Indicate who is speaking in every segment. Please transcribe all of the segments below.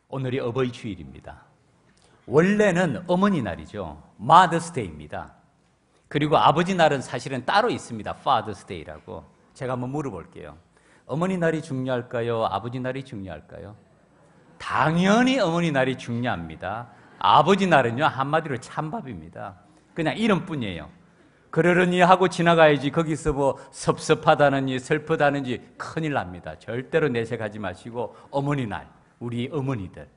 Speaker 1: 오늘이 어버이 주일입니다. 원래는 어머니 날이죠. Mother's Day입니다. 그리고 아버지 날은 사실은 따로 있습니다. Father's Day라고. 제가 한번 물어볼게요. 어머니 날이 중요할까요? 아버지 날이 중요할까요? 당연히 어머니 날이 중요합니다. 아버지 날은요, 한마디로 찬밥입니다. 그냥 이름뿐이에요. 그러려니 하고 지나가야지 거기서 뭐 섭섭하다는지 슬프다는지 큰일 납니다. 절대로 내색하지 마시고 어머니 날, 우리 어머니들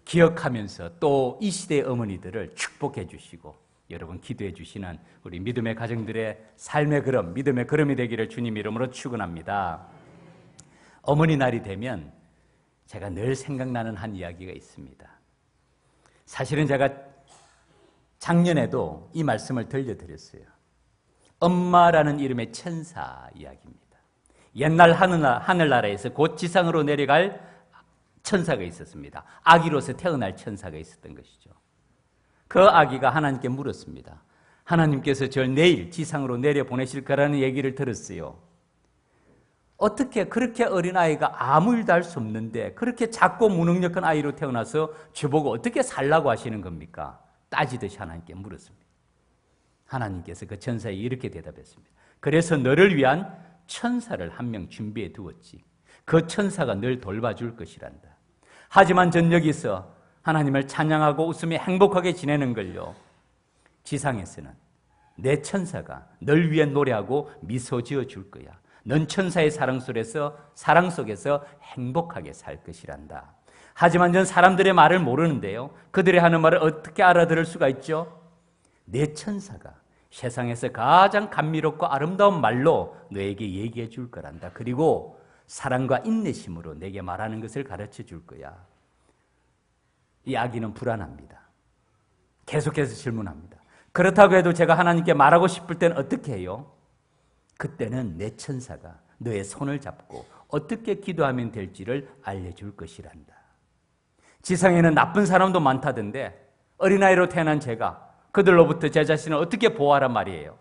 Speaker 1: 기억하면서 또 이 시대의 어머니들을 축복해 주시고 여러분 기도해 주시는 우리 믿음의 가정들의 삶의 걸음, 믿음의 걸음이 되기를 주님 이름으로 축원합니다. 어머니 날이 되면 제가 늘 생각나는 한 이야기가 있습니다. 사실은 제가 작년에도 이 말씀을 들려드렸어요. 엄마라는 이름의 천사 이야기입니다. 옛날 하늘나라에서 곧 지상으로 내려갈 천사가 있었습니다. 아기로서 태어날 천사가 있었던 것이죠. 그 아기가 하나님께 물었습니다. 하나님께서 저를 내일 지상으로 내려보내실 거라는 얘기를 들었어요. 어떻게 그렇게 어린아이가 아무 일도 할 수 없는데 그렇게 작고 무능력한 아이로 태어나서 저보고 어떻게 살라고 하시는 겁니까? 따지듯이 하나님께 물었습니다. 하나님께서 그 천사에 이렇게 대답했습니다. 그래서 너를 위한 천사를 한 명 준비해 두었지. 그 천사가 늘 돌봐줄 것이란다. 하지만 전 여기서 하나님을 찬양하고 웃으며 행복하게 지내는 걸요. 지상에서는 내 천사가 널 위해 노래하고 미소 지어줄 거야. 넌 천사의 사랑 속에서 행복하게 살 것이란다. 하지만 전 사람들의 말을 모르는데요. 그들의 하는 말을 어떻게 알아들을 수가 있죠? 내 천사가 세상에서 가장 감미롭고 아름다운 말로 너에게 얘기해 줄 거란다. 그리고 사랑과 인내심으로 내게 말하는 것을 가르쳐 줄 거야. 이 아기는 불안합니다. 계속해서 질문합니다. 그렇다고 해도 제가 하나님께 말하고 싶을 때는 어떻게 해요? 그때는 내 천사가 너의 손을 잡고 어떻게 기도하면 될지를 알려줄 것이란다. 지상에는 나쁜 사람도 많다던데 어린아이로 태어난 제가 그들로부터 제 자신을 어떻게 보호하란 말이에요?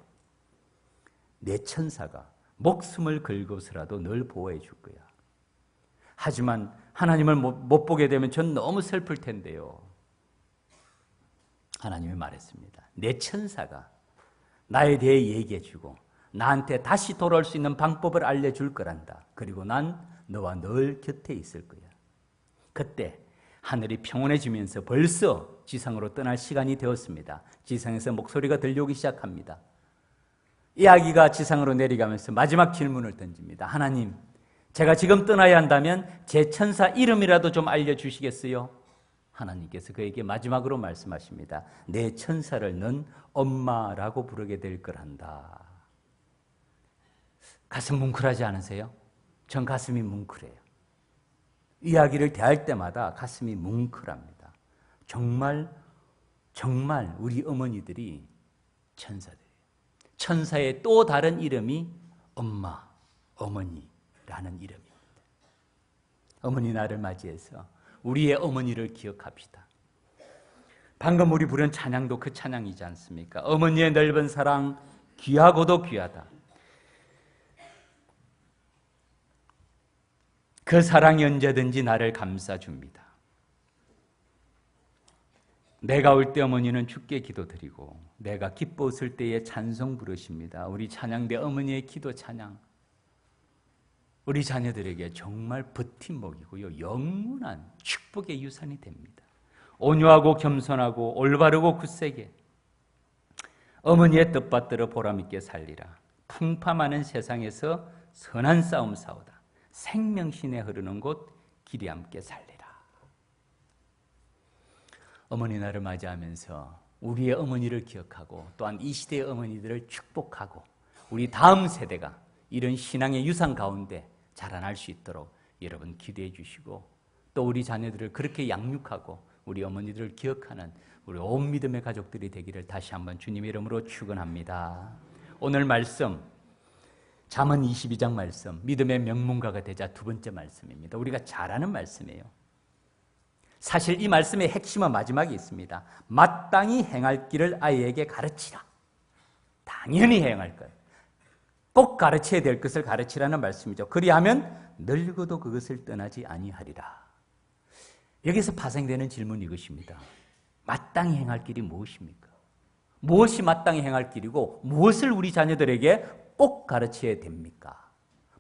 Speaker 1: 내 천사가 목숨을 걸고서라도 늘 보호해 줄 거야. 하지만 하나님을 못 보게 되면 전 너무 슬플 텐데요. 하나님이 말했습니다. 내 천사가 나에 대해 얘기해 주고 나한테 다시 돌아올 수 있는 방법을 알려줄 거란다. 그리고 난 너와 늘 곁에 있을 거야. 그때 하늘이 평온해지면서 벌써 지상으로 떠날 시간이 되었습니다. 지상에서 목소리가 들려오기 시작합니다. 이 아기가 지상으로 내려가면서 마지막 질문을 던집니다. 하나님, 제가 지금 떠나야 한다면 제 천사 이름이라도 좀 알려주시겠어요? 하나님께서 그에게 마지막으로 말씀하십니다. 내 천사를 넌 엄마라고 부르게 될 거란다. 가슴 뭉클하지 않으세요? 전 가슴이 뭉클해요. 이야기를 대할 때마다 가슴이 뭉클합니다. 정말 우리 어머니들이 천사들이에요. 천사의 또 다른 이름이 엄마, 어머니라는 이름입니다. 어머니 날을 맞이해서 우리의 어머니를 기억합시다. 방금 우리 부른 찬양도 그 찬양이지 않습니까? 어머니의 넓은 사랑, 귀하고도 귀하다. 그 사랑이 언제든지 나를 감싸줍니다. 내가 올 때 어머니는 주께 기도드리고 내가 기뻐 웃을 때에 찬송 부르십니다. 우리 찬양대 어머니의 기도 찬양, 우리 자녀들에게 정말 버팀목이고요, 영원한 축복의 유산이 됩니다. 온유하고 겸손하고 올바르고 굳세게 어머니의 뜻받들어 보람있게 살리라. 풍파많은 세상에서 선한 싸움 싸우다 생명신에 흐르는 곳 길이 함께 살리라. 어머니 날을 맞이하면서 우리의 어머니를 기억하고 또한 이 시대의 어머니들을 축복하고 우리 다음 세대가 이런 신앙의 유산 가운데 자라날 수 있도록 여러분 기도해 주시고 또 우리 자녀들을 그렇게 양육하고 우리 어머니들을 기억하는 우리 온 믿음의 가족들이 되기를 다시 한번 주님 이름으로 축원합니다. 오늘 말씀 잠언 22장 말씀, 믿음의 명문가가 되자 두 번째 말씀입니다. 우리가 잘 아는 말씀이에요. 사실 이 말씀의 핵심은 마지막에 있습니다. 마땅히 행할 길을 아이에게 가르치라. 당연히 행할 것, 꼭 가르쳐야 될 것을 가르치라는 말씀이죠. 그리하면 늙어도 그것을 떠나지 아니하리라. 여기서 파생되는 질문이 이것입니다. 마땅히 행할 길이 무엇입니까? 무엇이 마땅히 행할 길이고 무엇을 우리 자녀들에게 꼭 가르쳐야 됩니까?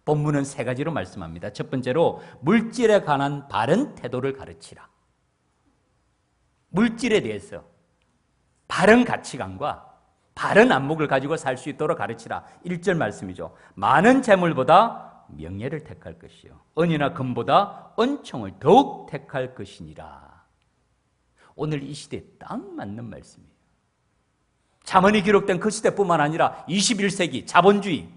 Speaker 1: 본문은 세 가지로 말씀합니다. 첫 번째로 물질에 관한 바른 태도를 가르치라. 물질에 대해서 바른 가치관과 바른 안목을 가지고 살 수 있도록 가르치라. 1절 말씀이죠. 많은 재물보다 명예를 택할 것이요 은이나 금보다 은총을 더욱 택할 것이니라. 오늘 이 시대에 딱 맞는 말씀이에요. 잠언이 기록된 그 시대뿐만 아니라 21세기 자본주의,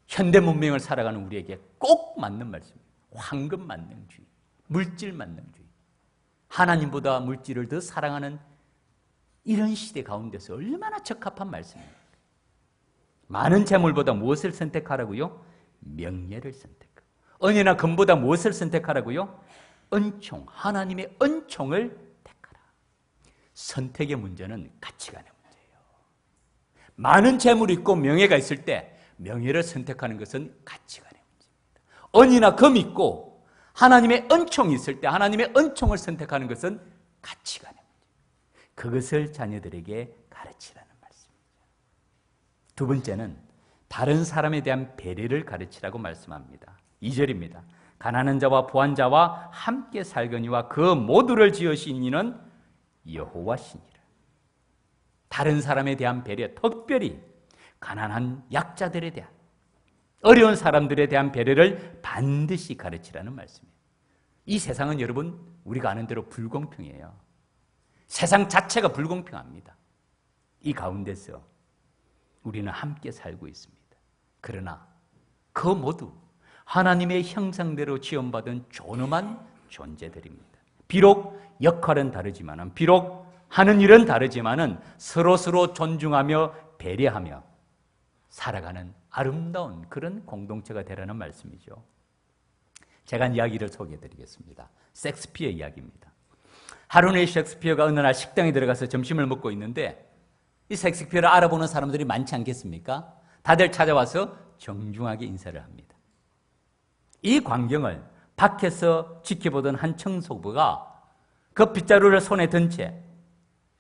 Speaker 1: 현대 문명을 살아가는 우리에게 꼭 맞는 말씀이에요. 황금 만능주의, 물질 만능주의. 하나님보다 물질을 더 사랑하는 이런 시대 가운데서 얼마나 적합한 말씀입니까? 많은 재물보다 무엇을 선택하라고요? 명예를 선택하고. 은이나 금보다 무엇을 선택하라고요? 은총, 하나님의 은총을 택하라. 선택의 문제는 가치관의 문제예요. 많은 재물이 있고 명예가 있을 때 명예를 선택하는 것은 가치관의 문제입니다. 은이나 금이 있고 하나님의 은총이 있을 때 하나님의 은총을 선택하는 것은 가치관의 문제입니다. 그것을 자녀들에게 가르치라는 말씀입니다. 두 번째는 다른 사람에 대한 배려를 가르치라고 말씀합니다. 2절입니다. 가난한 자와 부한 자와 함께 살거니와 그 모두를 지으신 이는 여호와시니라. 다른 사람에 대한 배려, 특별히 가난한 약자들에 대한, 어려운 사람들에 대한 배려를 반드시 가르치라는 말씀이에요. 이 세상은 여러분 우리가 아는 대로 불공평해요. 세상 자체가 불공평합니다. 이 가운데서 우리는 함께 살고 있습니다. 그러나 그 모두 하나님의 형상대로 지원받은 존엄한 존재들입니다. 비록 역할은 다르지만, 비록 하는 일은 다르지만 서로 존중하며 배려하며 살아가는 아름다운 그런 공동체가 되라는 말씀이죠. 제가 이야기를 소개해드리겠습니다. 셰익스피어 이야기입니다. 하루네 셰익스피어가 어느 날 식당에 들어가서 점심을 먹고 있는데 이 셰익스피어를 알아보는 사람들이 많지 않겠습니까? 다들 찾아와서 정중하게 인사를 합니다. 이 광경을 밖에서 지켜보던 한 청소부가 그 빗자루를 손에 든 채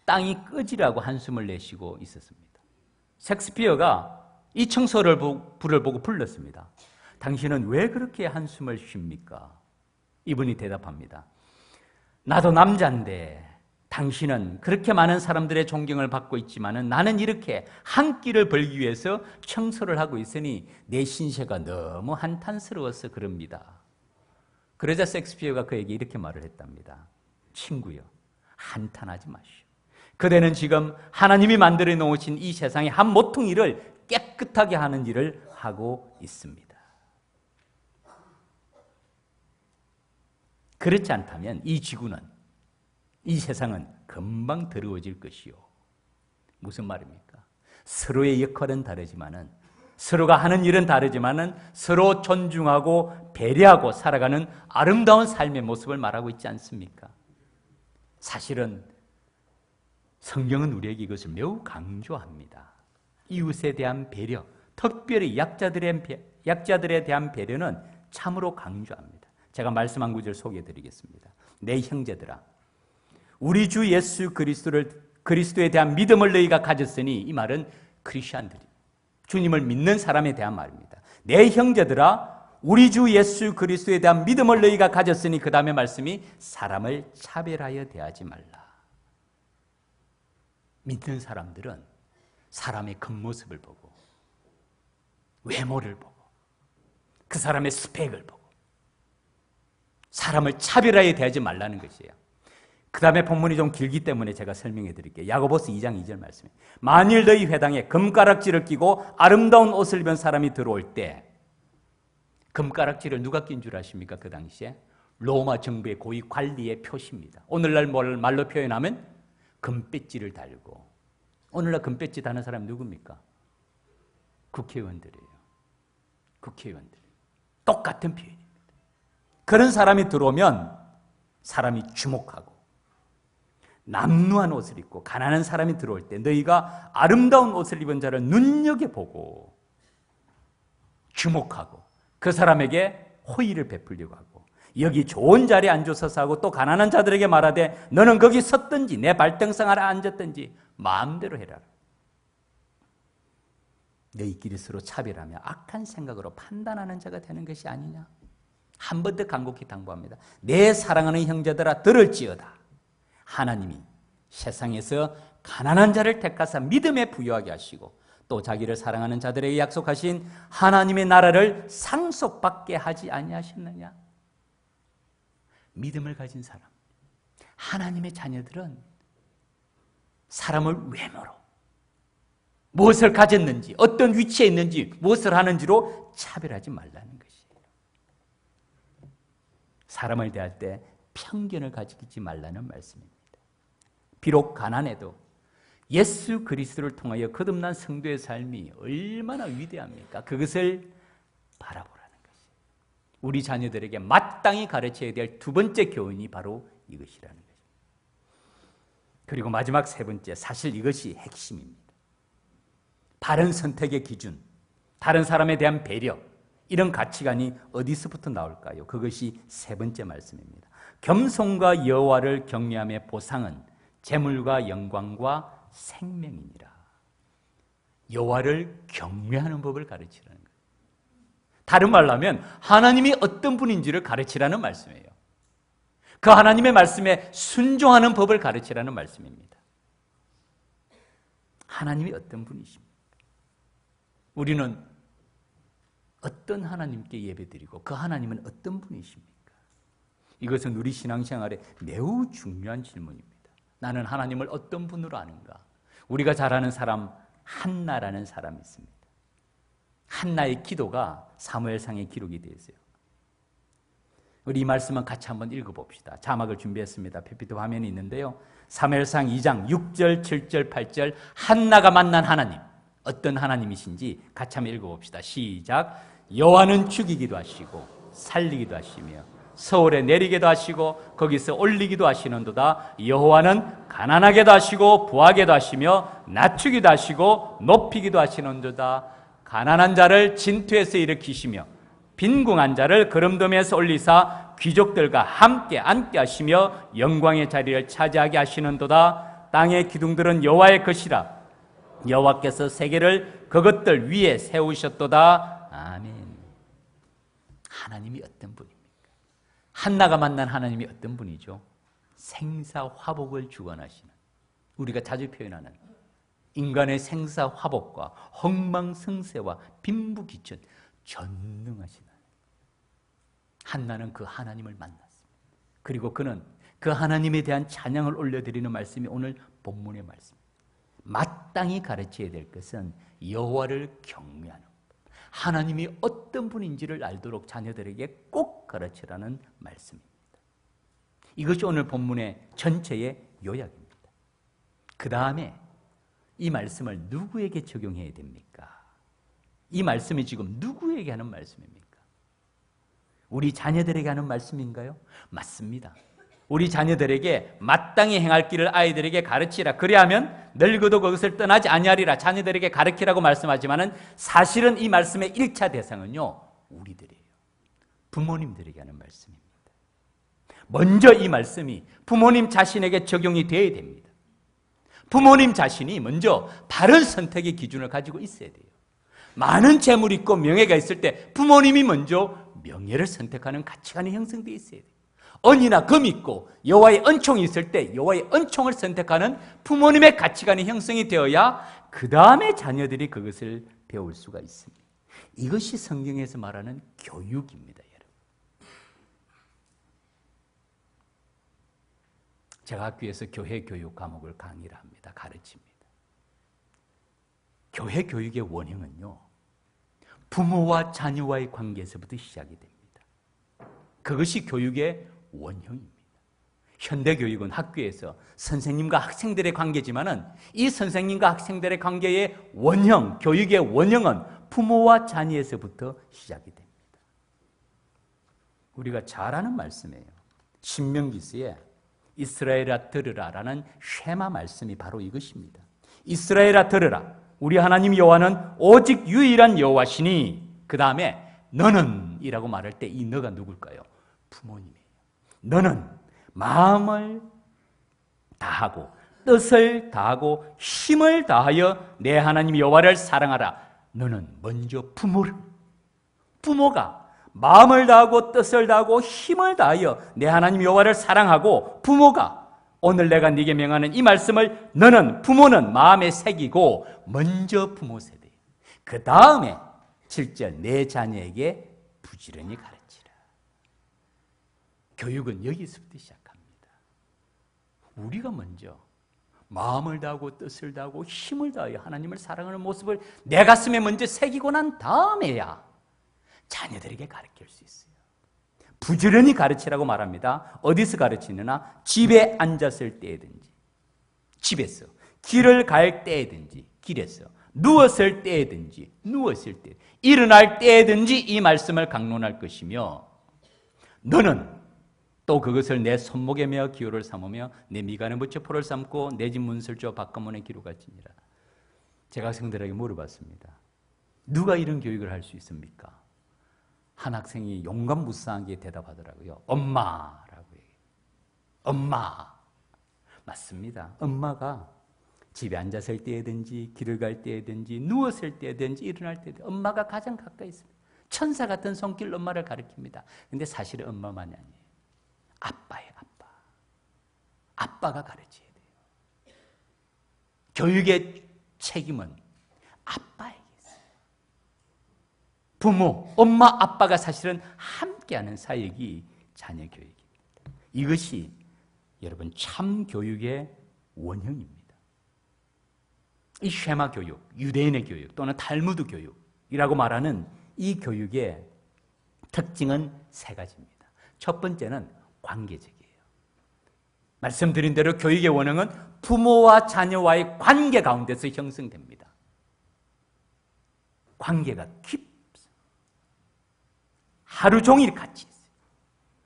Speaker 1: 땅이 꺼지라고 한숨을 내쉬고 있었습니다. 셰익스피어가 이 청소를 불을 보고 불렀습니다. 당신은 왜 그렇게 한숨을 쉽니까? 이분이 대답합니다. 나도 남자인데 당신은 그렇게 많은 사람들의 존경을 받고 있지만 나는 이렇게 한 끼를 벌기 위해서 청소를 하고 있으니 내 신세가 너무 한탄스러워서 그럽니다. 그러자 셰익스피어가 그에게 이렇게 말을 했답니다. 친구여, 한탄하지 마시오. 그대는 지금 하나님이 만들어 놓으신 이 세상의 한 모퉁이를 깨끗하게 하는 일을 하고 있습니다. 그렇지 않다면 이 지구는, 이 세상은 금방 더러워질 것이요. 무슨 말입니까? 서로의 역할은 다르지만은, 서로가 하는 일은 다르지만은 서로 존중하고 배려하고 살아가는 아름다운 삶의 모습을 말하고 있지 않습니까? 사실은 성경은 우리에게 이것을 매우 강조합니다. 이웃에 대한 배려, 특별히 약자들에 대한 배려는 참으로 강조합니다. 제가 말씀한 구절 소개해드리겠습니다. 내 형제들아, 우리 주 예수 그리스도에 대한 믿음을 너희가 가졌으니, 이 말은 크리스천들이, 주님을 믿는 사람에 대한 말입니다. 내 형제들아, 우리 주 예수 그리스도에 대한 믿음을 너희가 가졌으니, 그 다음에 말씀이 사람을 차별하여 대하지 말라. 믿는 사람들은 사람의 겉모습을 보고, 외모를 보고, 그 사람의 스펙을 보고 사람을 차별하여 대하지 말라는 것이에요. 그 다음에 본문이 좀 길기 때문에 제가 설명해 드릴게요. 야고보스 2장 2절 말씀에, 만일 너희 회당에 금가락지를 끼고 아름다운 옷을 입은 사람이 들어올 때, 금가락지를 누가 낀 줄 아십니까? 그 당시에 로마 정부의 고위 관리의 표시입니다. 오늘날 말로 표현하면 금배지를 달고, 오늘날 금배지 다는 사람이 누굽니까? 국회의원들이에요. 국회의원들. 똑같은 표현입니다. 그런 사람이 들어오면 사람이 주목하고, 남루한 옷을 입고 가난한 사람이 들어올 때 너희가 아름다운 옷을 입은 자를 눈여겨보고 주목하고 그 사람에게 호의를 베풀려고 하고, 여기 좋은 자리에 앉으소서 하고 또 가난한 자들에게 말하되 너는 거기 섰든지 내 발등상 아래 앉았든지 마음대로 해라. 너희끼리 서로 차별하며 악한 생각으로 판단하는 자가 되는 것이 아니냐. 한 번 더 간곡히 당부합니다. 내 사랑하는 형제들아 들을지어다. 하나님이 세상에서 가난한 자를 택하사 믿음에 부유하게 하시고 또 자기를 사랑하는 자들에게 약속하신 하나님의 나라를 상속받게 하지 아니하셨느냐. 믿음을 가진 사람, 하나님의 자녀들은 사람을 외모로, 무엇을 가졌는지, 어떤 위치에 있는지, 무엇을 하는지로 차별하지 말라는 것이에요. 사람을 대할 때 편견을 가지지 말라는 말씀입니다. 비록 가난해도 예수 그리스도를 통하여 거듭난 성도의 삶이 얼마나 위대합니까? 그것을 바라보라는 것이에요. 우리 자녀들에게 마땅히 가르쳐야 될 두 번째 교훈이 바로 이것이라는 것입니다. 그리고 마지막 세 번째, 사실 이것이 핵심입니다. 바른 선택의 기준, 다른 사람에 대한 배려, 이런 가치관이 어디서부터 나올까요? 그것이 세 번째 말씀입니다. 겸손과 여호와를 경외함의 보상은 재물과 영광과 생명이니라. 여호와를 경외하는 법을 가르치라는 거예요. 다른 말로 하면 하나님이 어떤 분인지를 가르치라는 말씀이에요. 그 하나님의 말씀에 순종하는 법을 가르치라는 말씀입니다. 하나님이 어떤 분이십니까? 우리는 어떤 하나님께 예배드리고 그 하나님은 어떤 분이십니까? 이것은 우리 신앙생활에 매우 중요한 질문입니다. 나는 하나님을 어떤 분으로 아는가? 우리가 잘 아는 사람 한나라는 사람이 있습니다. 한나의 기도가 사무엘상에 기록이 되어 있어요. 우리 이 말씀은 같이 한번 읽어봅시다. 자막을 준비했습니다. PPT 화면이 있는데요. 사무엘상 2장 6절, 7절, 8절 한나가 만난 하나님, 어떤 하나님이신지 같이 한번 읽어봅시다. 시작. 여호와는 죽이기도 하시고 살리기도 하시며 서울에 내리게도 하시고 거기서 올리기도 하시는도다. 여호와는 가난하게도 하시고 부하게도 하시며 낮추기도 하시고 높이기도 하시는도다. 가난한 자를 진토에서 일으키시며 빈궁한 자를 거름돔에서 올리사 귀족들과 함께 앉게 하시며 영광의 자리를 차지하게 하시는도다. 땅의 기둥들은 여호와의 것이라. 여호와께서 세계를 그것들 위에 세우셨도다. 아멘. 하나님이 어떤 분입니까? 한나가 만난 하나님이 어떤 분이죠? 생사화복을 주관하시는, 우리가 자주 표현하는 인간의 생사화복과 흥망성쇠와 빈부귀천 전능하신 하나님. 한나는 그 하나님을 만났습니다. 그리고 그는 그 하나님에 대한 찬양을 올려드리는 말씀이 오늘 본문의 말씀입니다. 마땅히 가르쳐야 될 것은 여호와를 경외하는 것, 하나님이 어떤 분인지를 알도록 자녀들에게 꼭 가르치라는 말씀입니다. 이것이 오늘 본문의 전체의 요약입니다. 그 다음에 이 말씀을 누구에게 적용해야 됩니까? 이 말씀이 지금 누구에게 하는 말씀입니까? 우리 자녀들에게 하는 말씀인가요? 맞습니다. 우리 자녀들에게 마땅히 행할 길을 아이들에게 가르치라. 그리하면 늙어도 그것을 떠나지 아니하리라. 자녀들에게 가르치라고 말씀하지만은 사실은 이 말씀의 1차 대상은요, 우리들이에요. 부모님들에게 하는 말씀입니다. 먼저 이 말씀이 부모님 자신에게 적용이 되어야 됩니다. 부모님 자신이 먼저 바른 선택의 기준을 가지고 있어야 돼요. 많은 재물이 있고 명예가 있을 때 부모님이 먼저 명예를 선택하는 가치관이 형성되어 있어야 돼요. 언이나 금이 있고 여호와의 은총이 있을 때 여호와의 은총을 선택하는 부모님의 가치관이 형성이 되어야 그 다음에 자녀들이 그것을 배울 수가 있습니다. 이것이 성경에서 말하는 교육입니다, 여러분. 제가 학교에서 교회 교육 과목을 강의를 합니다. 가르칩니다. 교회 교육의 원형은요, 부모와 자녀와의 관계에서부터 시작이 됩니다. 그것이 교육의 원형입니다. 현대교육은 학교에서 선생님과 학생들의 관계지만은 이 선생님과 학생들의 관계의 원형, 교육의 원형은 부모와 자녀에서부터 시작이 됩니다. 우리가 잘 아는 말씀이에요. 신명기서에 이스라엘아 들으라라는 쉐마 말씀이 바로 이것입니다. 이스라엘아 들으라. 우리 하나님 여호와는 오직 유일한 여호와시니, 그 다음에 너는 이라고 말할 때 이 너가 누굴까요? 부모님이에요. 너는 마음을 다하고 뜻을 다하고 힘을 다하여 내 하나님 여호와를 사랑하라. 너는 먼저 부모가 마음을 다하고 뜻을 다하고 힘을 다하여 내 하나님 여호와를 사랑하고, 부모가 오늘 내가 네게 명하는 이 말씀을 너는, 부모는 마음에 새기고, 먼저 부모 세대, 그 다음에 7절 내 자녀에게 부지런히 가르치라. 교육은 여기서부터 시작합니다. 우리가 먼저 마음을 다하고 뜻을 다하고 힘을 다하여 하나님을 사랑하는 모습을 내 가슴에 먼저 새기고 난 다음에야 자녀들에게 가르칠 수 있어요. 부지런히 가르치라고 말합니다. 어디서 가르치느냐? 집에 앉았을 때든지, 집에서, 길을 갈 때든지, 길에서, 누웠을 때든지, 누웠을 때, 일어날 때든지 이 말씀을 강론할 것이며, 너는 또 그것을 내 손목에 메어 기호를 삼으며 내 미간에 붙여 포를 삼고 내 집 문설주와 바깥문에 기록할지니라. 제가 학생들에게 물어봤습니다. 누가 이런 교육을 할 수 있습니까? 한 학생이 용감무쌍하게 대답하더라고요. 엄마라고 얘기해요. 엄마. 맞습니다. 엄마가 집에 앉았을 때든지 길을 갈 때든지 누웠을 때든지 일어날 때든지 엄마가 가장 가까이 있습니다. 천사 같은 손길로 엄마를 가리킵니다. 근데 사실은 엄마만이 아니에요. 아빠예요, 아빠. 아빠가 가르쳐야 돼요. 교육의 책임은 아빠에게 있어요. 부모, 엄마, 아빠가 사실은 함께하는 사역이 자녀 교육입니다. 이것이 여러분 참 교육의 원형입니다. 이 쉐마 교육, 유대인의 교육 또는 탈무드 교육이라고 말하는 이 교육의 특징은 세 가지입니다. 첫 번째는 관계적이에요. 말씀드린 대로 교육의 원형은 부모와 자녀와의 관계 가운데서 형성됩니다. 관계가 깊습니다. 하루 종일 같이 있어요.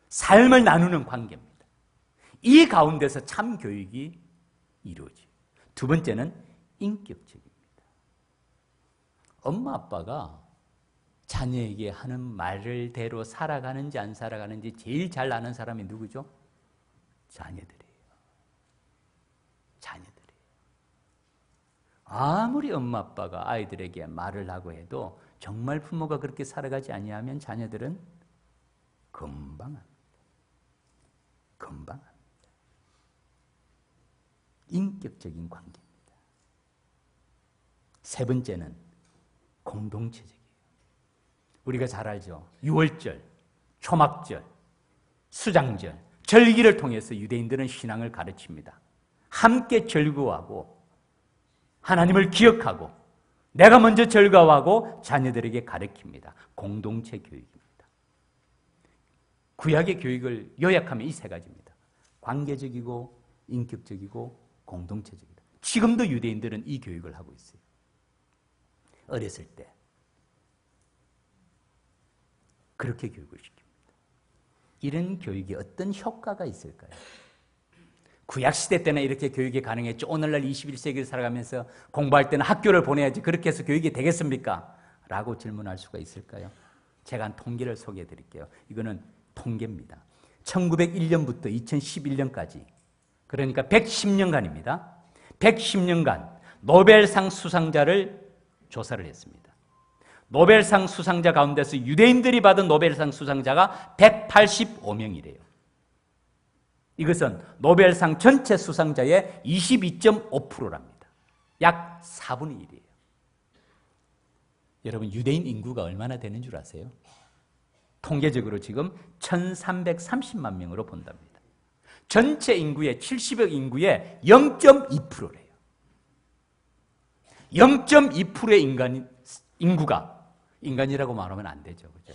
Speaker 1: 삶을 나누는 관계입니다. 이 가운데서 참 교육이 이루어져요. 두 번째는 인격적입니다. 엄마 아빠가 자녀에게 하는 말을대로 살아가는지 안 살아가는지 제일 잘 아는 사람이 누구죠? 자녀들이에요. 자녀들이에요. 아무리 엄마 아빠가 아이들에게 말을 하고 해도 정말 부모가 그렇게 살아가지 아니하면 자녀들은 금방 합니다. 금방 합니다. 인격적인 관계입니다. 세 번째는 공동체적이에요. 우리가 잘 알죠. 유월절, 초막절, 수장절, 절기를 통해서 유대인들은 신앙을 가르칩니다. 함께 절구하고 하나님을 기억하고 내가 먼저 절구하고 자녀들에게 가르칩니다. 공동체 교육입니다. 구약의 교육을 요약하면 이 세 가지입니다. 관계적이고 인격적이고 공동체적이다. 지금도 유대인들은 이 교육을 하고 있어요. 어렸을 때 그렇게 교육을 시킵니다. 이런 교육이 어떤 효과가 있을까요? 구약시대 때는 이렇게 교육이 가능했죠. 오늘날 21세기를 살아가면서 공부할 때는 학교를 보내야지 그렇게 해서 교육이 되겠습니까? 라고 질문할 수가 있을까요? 제가 한 통계를 소개해 드릴게요. 이거는 통계입니다. 1901년부터 2011년까지 그러니까 110년간입니다. 110년간 노벨상 수상자를 조사를 했습니다. 노벨상 수상자 가운데서 유대인들이 받은 노벨상 수상자가 185명이래요. 이것은 노벨상 전체 수상자의 22.5%랍니다. 약 4분의 1이에요. 여러분 유대인 인구가 얼마나 되는 줄 아세요? 통계적으로 지금 1330만 명으로 본답니다. 전체 인구의 70억 인구의 0.2%래요. 0.2%의 인구가 인간이라고 말하면 안 되죠. 그죠?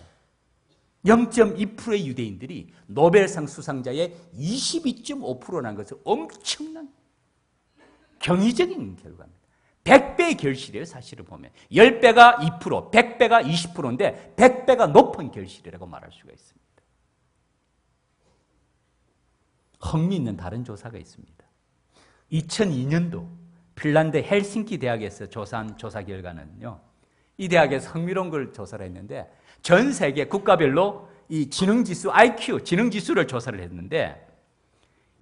Speaker 1: 0.2%의 유대인들이 노벨상 수상자의 22.5%라는 것은 엄청난 경이적인 결과입니다. 100배의 결실이에요. 사실을 보면 10배가 2%, 100배가 20%인데 100배가 높은 결실이라고 말할 수가 있습니다. 흥미있는 다른 조사가 있습니다. 2002년도 핀란드 헬싱키 대학에서 조사한 조사 결과는요. 이 대학에서 흥미로운 걸 조사를 했는데 전 세계 국가별로 이 지능지수, IQ, 지능지수를 조사를 했는데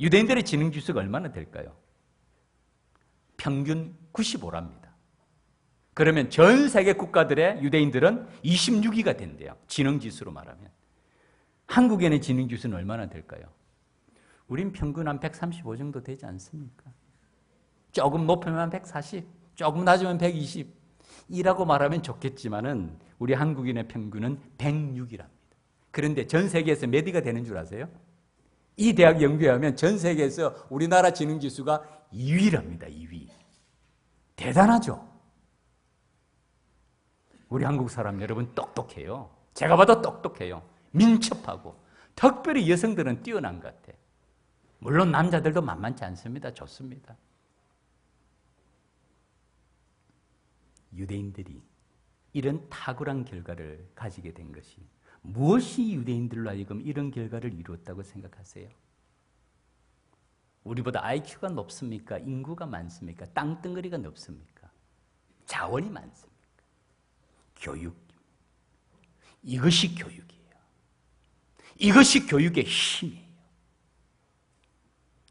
Speaker 1: 유대인들의 지능지수가 얼마나 될까요? 평균 95랍니다. 그러면 전 세계 국가들의 유대인들은 26위가 된대요. 지능지수로 말하면. 한국에는 지능지수는 얼마나 될까요? 우린 평균 한 135 정도 되지 않습니까? 조금 높으면 140, 조금 낮으면 120 이라고 말하면 좋겠지만은 우리 한국인의 평균은 106이랍니다. 그런데 전 세계에서 몇 위가 되는 줄 아세요? 이 대학 연구에 하면 전 세계에서 우리나라 지능지수가 2위랍니다. 2위. 대단하죠? 우리 한국 사람 여러분 똑똑해요. 제가 봐도 똑똑해요. 민첩하고 특별히 여성들은 뛰어난 것 같아요. 물론 남자들도 만만치 않습니다. 좋습니다. 유대인들이 이런 탁월한 결과를 가지게 된 것이 무엇이 유대인들로 하여금 이런 결과를 이루었다고 생각하세요? 우리보다 IQ가 높습니까? 인구가 많습니까? 땅덩어리가 높습니까? 자원이 많습니까? 교육. 이것이 교육이에요. 이것이 교육의 힘이에요.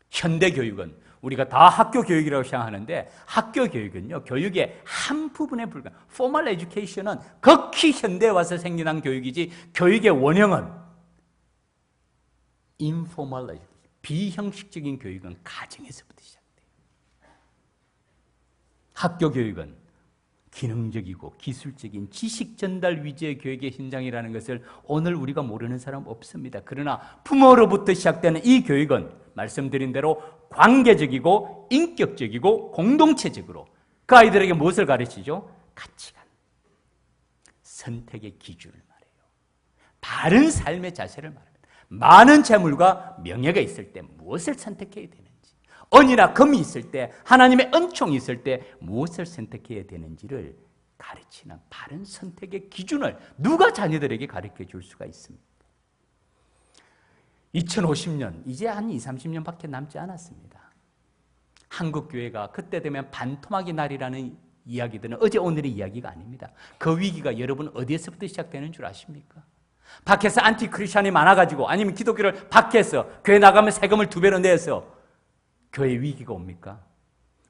Speaker 1: 현대 교육은 우리가 다 학교 교육이라고 생각하는데 학교 교육은요, 교육의 한 부분에 불과한 포멀 에듀케이션은 극히 현대에 와서 생겨난 교육이지 교육의 원형은 인포멀 에듀케이션, 비형식적인 교육은 가정에서부터 시작돼요. 학교 교육은 기능적이고 기술적인 지식 전달 위주의 교육의 현장이라는 것을 오늘 우리가 모르는 사람 없습니다. 그러나 부모로부터 시작되는 이 교육은 말씀드린 대로 관계적이고 인격적이고 공동체적으로 그 아이들에게 무엇을 가르치죠? 가치관, 선택의 기준을 말해요. 바른 삶의 자세를 말합니다. 많은 재물과 명예가 있을 때 무엇을 선택해야 되는지, 은이나 금이 있을 때, 하나님의 은총이 있을 때 무엇을 선택해야 되는지를 가르치는 바른 선택의 기준을 누가 자녀들에게 가르쳐 줄 수가 있습니까? 2050년, 이제 한 20, 30년밖에 남지 않았습니다. 한국 교회가 그때 되면 반토막이 날이라는 이야기들은 어제 오늘의 이야기가 아닙니다. 그 위기가 여러분 어디에서부터 시작되는 줄 아십니까? 밖에서 안티 크리스천이 많아가지고 아니면 기독교를 밖에서 교회 나가면 세금을 2배로 내서 교회 위기가 옵니까?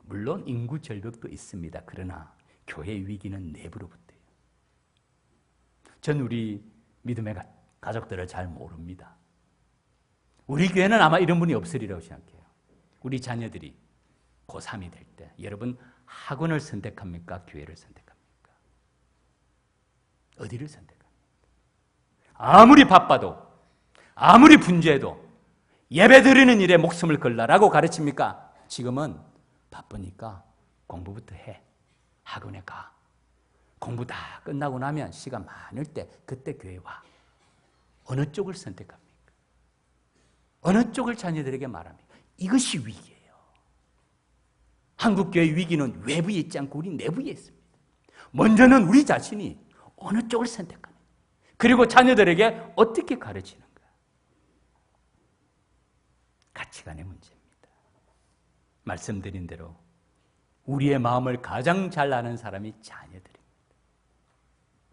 Speaker 1: 물론 인구 절벽도 있습니다. 그러나 교회 위기는 내부로부터예요. 전 우리 믿음의 가족들을 잘 모릅니다. 우리 교회는 아마 이런 분이 없으리라고 생각해요. 우리 자녀들이 고3이 될 때 여러분 학원을 선택합니까? 교회를 선택합니까? 어디를 선택합니까? 아무리 바빠도 아무리 분주해도 예배 드리는 일에 목숨을 걸라라고 가르칩니까? 지금은 바쁘니까 공부부터 해. 학원에 가. 공부 다 끝나고 나면 시간 많을 때 그때 교회 와. 어느 쪽을 선택합니까? 어느 쪽을 자녀들에게 말합니까? 이것이 위기예요. 한국교회의 위기는 외부에 있지 않고 우리 내부에 있습니다. 먼저는 우리 자신이 어느 쪽을 선택하는가. 그리고 자녀들에게 어떻게 가르치는가. 가치관의 문제입니다. 말씀드린 대로 우리의 마음을 가장 잘 아는 사람이 자녀들입니다.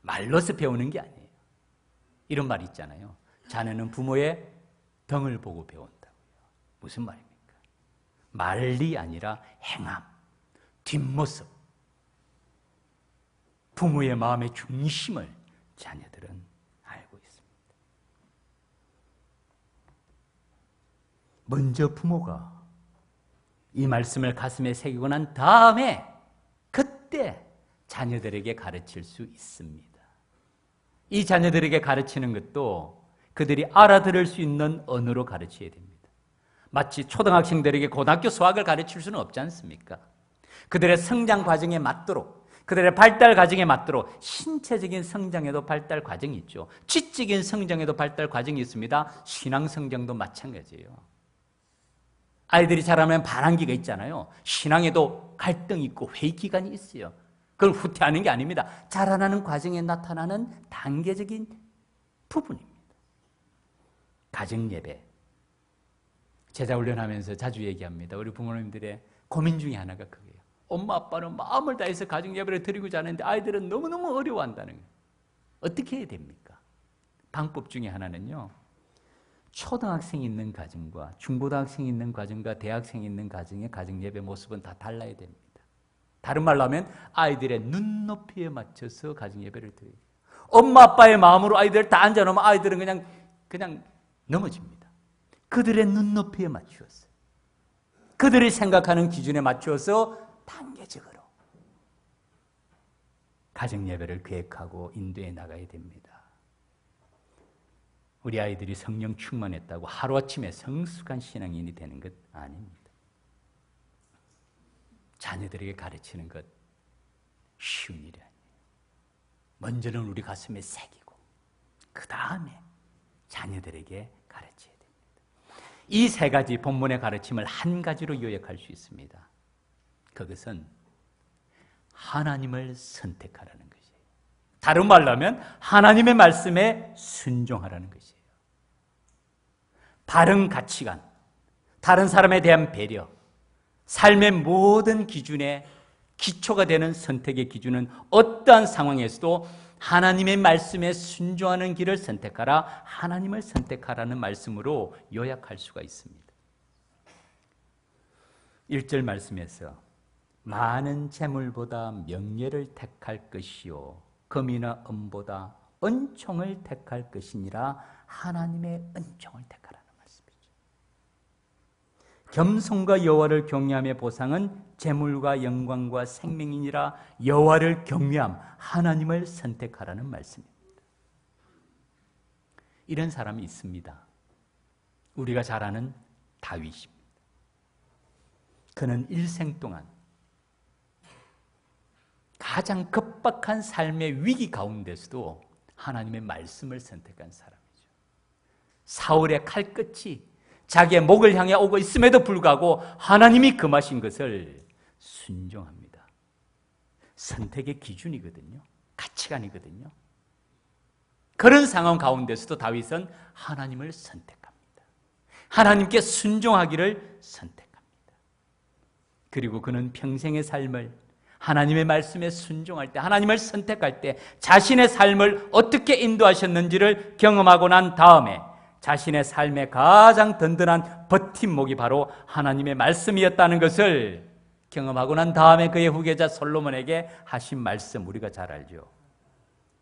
Speaker 1: 말로서 배우는 게 아니에요. 이런 말 있잖아요. 자녀는 부모의 등을 보고 배운다고요. 무슨 말입니까? 말이 아니라 행함, 뒷모습, 부모의 마음의 중심을 자녀들은 알고 있습니다. 먼저 부모가 이 말씀을 가슴에 새기고 난 다음에 그때 자녀들에게 가르칠 수 있습니다. 이 자녀들에게 가르치는 것도 그들이 알아들을 수 있는 언어로 가르쳐야 됩니다. 마치 초등학생들에게 고등학교 수학을 가르칠 수는 없지 않습니까? 그들의 성장 과정에 맞도록, 그들의 발달 과정에 맞도록 신체적인 성장에도 발달 과정이 있죠. 지적인 성장에도 발달 과정이 있습니다. 신앙 성장도 마찬가지예요. 아이들이 자라면 반항기가 있잖아요. 신앙에도 갈등이 있고 회의 기간이 있어요. 그걸 후퇴하는 게 아닙니다. 자라나는 과정에 나타나는 단계적인 부분입니다. 가정예배. 제자훈련하면서 자주 얘기합니다. 우리 부모님들의 고민 중에 하나가 그거예요. 엄마 아빠는 마음을 다해서 가정예배를 드리고자 하는데 아이들은 너무너무 어려워한다는 거예요. 어떻게 해야 됩니까? 방법 중에 하나는요, 초등학생이 있는 가정과 중고등학생이 있는 가정과 대학생이 있는 가정의 가정예배 모습은 다 달라야 됩니다. 다른 말로 하면 아이들의 눈높이에 맞춰서 가정예배를 드려요. 엄마 아빠의 마음으로 아이들을 다 앉아놓으면 아이들은 그냥 넘어집니다. 그들의 눈높이에 맞추어서, 그들이 생각하는 기준에 맞추어서 단계적으로 가정예배를 계획하고 인도해 나가야 됩니다. 우리 아이들이 성령 충만했다고 하루아침에 성숙한 신앙인이 되는 것 아닙니다. 자녀들에게 가르치는 것 쉬운 일이 아니에요. 먼저는 우리 가슴에 새기고 그 다음에 자녀들에게 가르쳐야 됩니다. 이 세 가지 본문의 가르침을 한 가지로 요약할 수 있습니다. 그것은 하나님을 선택하라는 것이에요. 다른 말로 하면 하나님의 말씀에 순종하라는 것이에요. 바른 가치관, 다른 사람에 대한 배려, 삶의 모든 기준에 기초가 되는 선택의 기준은 어떠한 상황에서도 하나님의 말씀에 순종하는 길을 선택하라, 하나님을 선택하라는 말씀으로 요약할 수가 있습니다. 1절 말씀에서 많은 재물보다 명예를 택할 것이요 금이나 은보다 은총을 택할 것이니라, 하나님의 은총을 택하라는 말씀이죠. 겸손과 여호와를 경외함의 보상은 재물과 영광과 생명이니라, 여호와를 경외함, 하나님을 선택하라는 말씀입니다. 이런 사람이 있습니다. 우리가 잘 아는 다윗입니다. 그는 일생 동안 가장 급박한 삶의 위기 가운데서도 하나님의 말씀을 선택한 사람이죠. 사울의 칼끝이 자기의 목을 향해 오고 있음에도 불구하고 하나님이 금하신 것을 순종합니다. 선택의 기준이거든요. 가치관이거든요. 그런 상황 가운데서도 다윗은 하나님을 선택합니다. 하나님께 순종하기를 선택합니다. 그리고 그는 평생의 삶을 하나님의 말씀에 순종할 때, 하나님을 선택할 때 자신의 삶을 어떻게 인도하셨는지를 경험하고 난 다음에 자신의 삶의 가장 든든한 버팀목이 바로 하나님의 말씀이었다는 것을 경험하고 난 다음에 그의 후계자 솔로몬에게 하신 말씀 우리가 잘 알죠.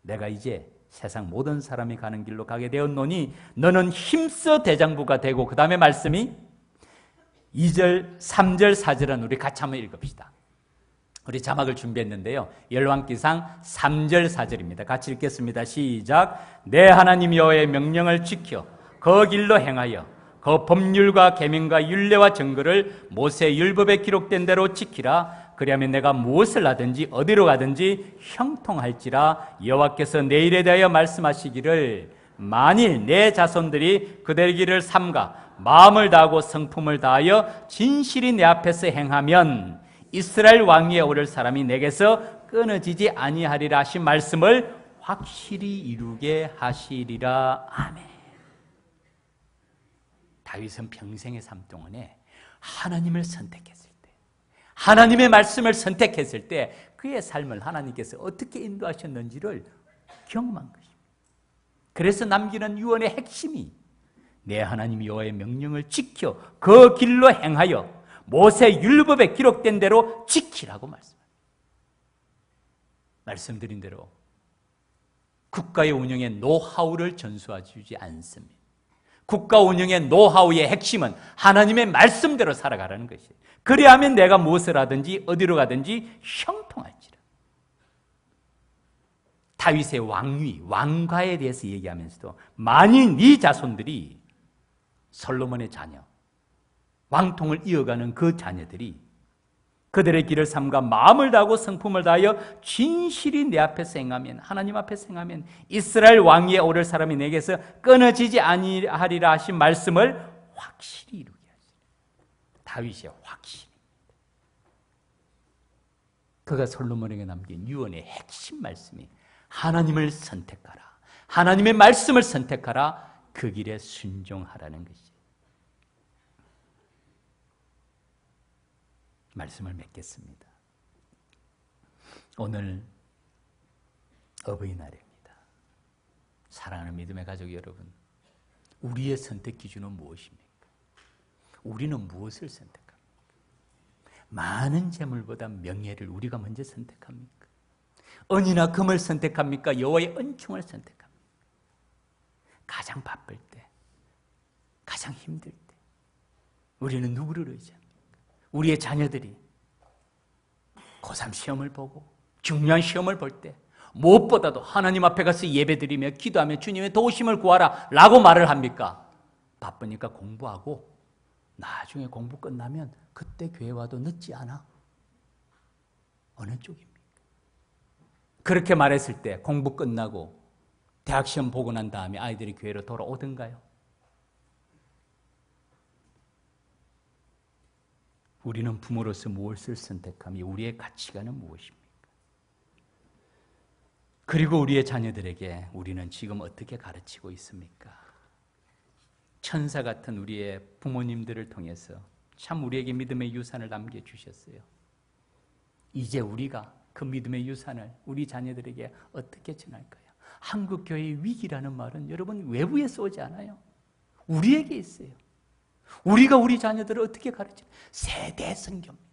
Speaker 1: 내가 이제 세상 모든 사람이 가는 길로 가게 되었노니 너는 힘써 대장부가 되고, 그 다음에 말씀이 2절, 3절, 4절은 우리 같이 한번 읽읍시다. 우리 자막을 준비했는데요, 열왕기상 3절 4절입니다. 같이 읽겠습니다. 시작. 내 하나님 여호와의 명령을 지켜 그 길로 행하여 그 법률과 계명과 율례와 정거를 모세 율법에 기록된 대로 지키라. 그리하면 내가 무엇을 하든지 어디로 가든지 형통할지라. 여호와께서 내 일에 대하여 말씀하시기를 만일 내 자손들이 그들의 길을 삼가 마음을 다하고 성품을 다하여 진실이 내 앞에서 행하면 이스라엘 왕위에 오를 사람이 내게서 끊어지지 아니하리라 하신 말씀을 확실히 이루게 하시리라. 아멘. 다윗은 평생의 삶 동안에 하나님을 선택했을 때, 하나님의 말씀을 선택했을 때 그의 삶을 하나님께서 어떻게 인도하셨는지를 경험한 것입니다. 그래서 남기는 유언의 핵심이 내 하나님 여호와의 명령을 지켜 그 길로 행하여 모세 율법에 기록된 대로 지키라고 말씀합니다. 말씀드린 대로 국가의 운영의 노하우를 전수해주지 않습니다. 국가 운영의 노하우의 핵심은 하나님의 말씀대로 살아가라는 것이에요. 그리하면 내가 무엇을 하든지 어디로 가든지 형통할지라. 다윗의 왕위, 왕가에 대해서 얘기하면서도 만일 네 자손들이 솔로몬의 자녀, 왕통을 이어가는 그 자녀들이 그들의 길을 삼가 마음을 다하고 성품을 다하여 진실이 내 앞에서 행하면, 하나님 앞에서 행하면 이스라엘 왕위에 오를 사람이 내게서 끊어지지 아니하리라 하신 말씀을 확실히 이루게 하시라. 다윗의 확신입니다. 그가 솔로몬에게 남긴 유언의 핵심 말씀이 하나님을 선택하라, 하나님의 말씀을 선택하라, 그 길에 순종하라는 것이죠. 말씀을 맺겠습니다. 오늘 어버이날입니다. 사랑하는 믿음의 가족 여러분, 우리의 선택 기준은 무엇입니까? 우리는 무엇을 선택합니까? 많은 재물보다 명예를 우리가 먼저 선택합니까? 은이나 금을 선택합니까? 여호와의 은총을 선택합니까? 가장 바쁠 때, 가장 힘들 때 우리는 누구를 의지합니까? 우리의 자녀들이 고3 시험을 보고 중요한 시험을 볼 때 무엇보다도 하나님 앞에 가서 예배드리며 기도하며 주님의 도우심을 구하라 라고 말을 합니까? 바쁘니까 공부하고 나중에 공부 끝나면 그때 교회 와도 늦지 않아. 어느 쪽입니까? 그렇게 말했을 때 공부 끝나고 대학 시험 보고 난 다음에 아이들이 교회로 돌아오던가요? 우리는 부모로서 무엇을 선택하며 우리의 가치관은 무엇입니까? 그리고 우리의 자녀들에게 우리는 지금 어떻게 가르치고 있습니까? 천사 같은 우리의 부모님들을 통해서 참 우리에게 믿음의 유산을 남겨주셨어요. 이제 우리가 그 믿음의 유산을 우리 자녀들에게 어떻게 전할까요? 한국교회의 위기라는 말은 여러분 외부에서 오지 않아요. 우리에게 있어요. 우리가 우리 자녀들을 어떻게 가르치냐? 세대 선교입니다.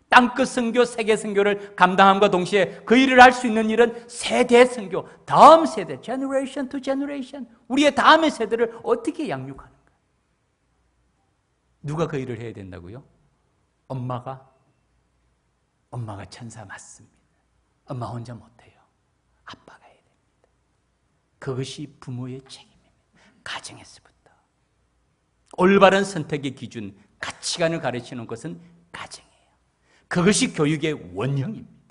Speaker 1: 땅끝 선교, 세계 선교를 감당함과 동시에 그 일을 할 수 있는 일은 세대 선교, 다음 세대, generation to generation, 우리의 다음의 세대를 어떻게 양육하는가? 누가 그 일을 해야 된다고요? 엄마가 천사 맞습니다. 엄마 혼자 못해요. 아빠가 해야 됩니다. 그것이 부모의 책임입니다. 가정에서부터. 올바른 선택의 기준, 가치관을 가르치는 것은 가정이에요. 그것이 교육의 원형입니다.